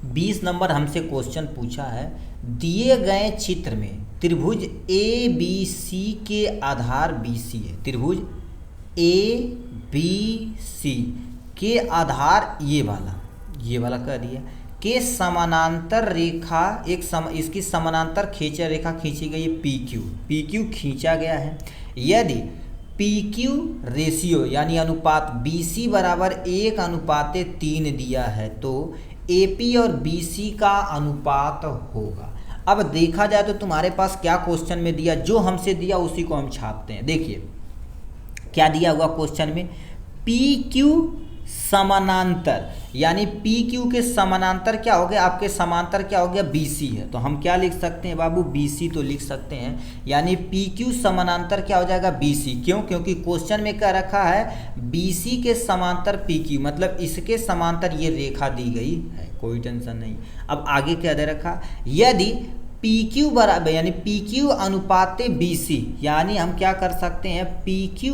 20 number हमसे question पूछा है, दिए गए चित्र में त्रिभुज ए बी सी के आधार BC है। त्रिभुज ए बी सी के आधार ये वाला कह दिया के समानांतर रेखा इसकी समानांतर खींचा रेखा खींची गई है PQ खींचा गया है। यदि PQ रेशियो यानी अनुपात BC बराबर 1:3 दिया है तो AP और BC का अनुपात होगा। अब देखा जाए तो तुम्हारे पास क्या क्वेश्चन में दिया, जो हमसे दिया उसी को हम छापते हैं। देखिए क्या दिया हुआ क्वेश्चन में, PQ समानांतर यानी PQ के समानांतर क्या हो गया, आपके समांतर क्या हो गया BC है, तो हम क्या लिख सकते हैं बाबू, BC तो लिख सकते हैं। यानी PQ समानांतर क्या हो जाएगा BC, क्यों, क्योंकि क्वेश्चन में क्या रखा है, BC के समांतर PQ, मतलब इसके समांतर ये रेखा दी गई है, कोई टेंशन नहीं। अब आगे क्या दे रखा, यदि PQ बराबर यानी PQ अनुपाते BC, यानी हम क्या कर सकते हैं, PQ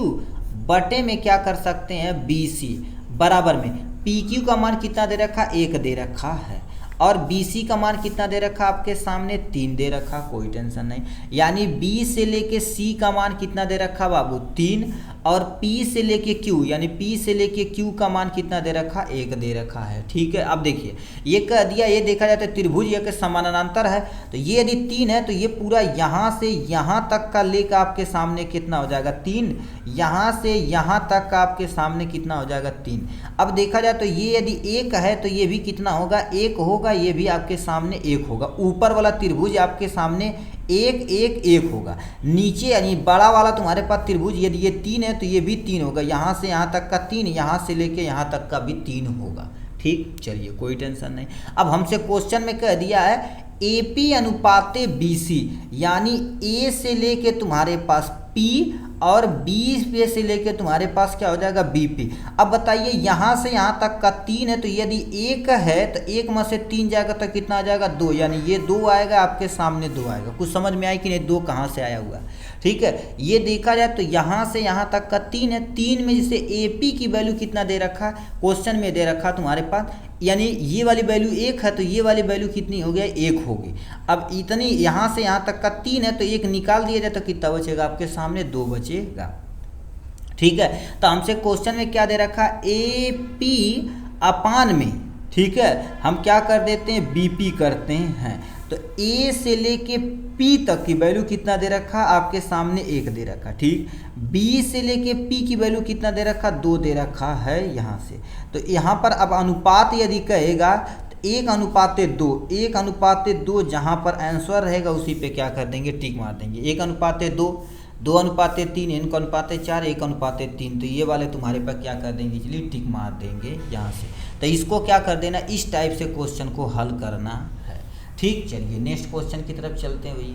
बटे में क्या कर सकते हैं BC बराबर में PQ का मान कितना दे रखा, 1 दे रखा है, और BC का मान कितना दे रखा आपके सामने, 3 दे रखा, कोई टेंशन नहीं। यानी B से लेके C का मान कितना दे रखा बाबू, 3, और P से लेके Q यानी P से लेके Q का मान कितना दे रखा, 1 दे रखा है। ठीक है, अब देखिए ये कह दिया, ये देखा जाता है त्रिभुज ये के समानांतर है, तो ये यदि 3 है तो ये पूरा यहाँ से यहाँ तक का लेकर आपके सामने कितना हो जाएगा, 3, यहाँ से यहाँ तक का आपके सामने कितना हो जाएगा, 3। अब देखा जाए तो ये यदि 1 है तो ये भी कितना होगा, 1 होगा, ये भी आपके सामने 1 होगा। ऊपर वाला त्रिभुज आपके सामने 1 1 1 होगा, नीचे यानी बड़ा वाला तुम्हारे पास त्रिभुज यदि ये 3 है तो ये भी 3 होगा, यहाँ से यहाँ तक का 3, यहाँ से लेके यहाँ तक का भी 3 होगा। ठीक, चलिए कोई टेंशन नहीं। अब हमसे क्वेश्चन में कह दिया है AP अनुपाते BC, यानी A से लेके तुम्हारे पास P और B से लेके तुम्हारे पास क्या हो जाएगा BP। अब बताइए यहाँ से यहाँ तक का 3 है, तो यदि 1 है तो 1 में से 3 जाएगा तो कितना आ जाएगा, 2, यानी ये 2 आएगा, आपके सामने 2 आएगा। कुछ समझ में आई कि नहीं, 2 कहाँ से आया हुआ। ठीक है, ये देखा जाए तो यहाँ से यहाँ तक का 3 है, 3 में जैसे AP की वैल्यू कितना दे रखा है, क्वेश्चन में दे रखा तुम्हारे पास, यानी ये वाली वैल्यू 1 है तो ये वाली वैल्यू कितनी हो गया, 1 होगी। अब इतनी यहाँ से यहाँ तक का 3 है तो 1 निकाल दिया जाए तो कितना बचेगा आपके सामने, 2 बचेगा। ठीक है, तो हमसे क्वेश्चन में क्या दे रखा, AP अपान में, ठीक है, हम क्या कर देते हैं, BP करते हैं। तो A से लेके P तक की वैल्यू कितना दे रखा, आपके सामने 1 दे रखा। ठीक, B से लेके P की वैल्यू कितना दे रखा, 2 दे रखा है यहाँ से। तो यहाँ पर अब अनुपात यदि कहेगा तो 1:2, 1:2 जहाँ पर आंसर रहेगा उसी पे क्या कर देंगे, टिक मार देंगे। 1:2, 2:3, 1:4, 1:3, तो ये वाले तुम्हारे पर क्या कर देंगे, चलिए टिक मार देंगे यहाँ से। तो इसको क्या कर देना, इस टाइप से क्वेश्चन को हल करना है। ठीक, चलिए नेक्स्ट क्वेश्चन की तरफ चलते हैं भैया।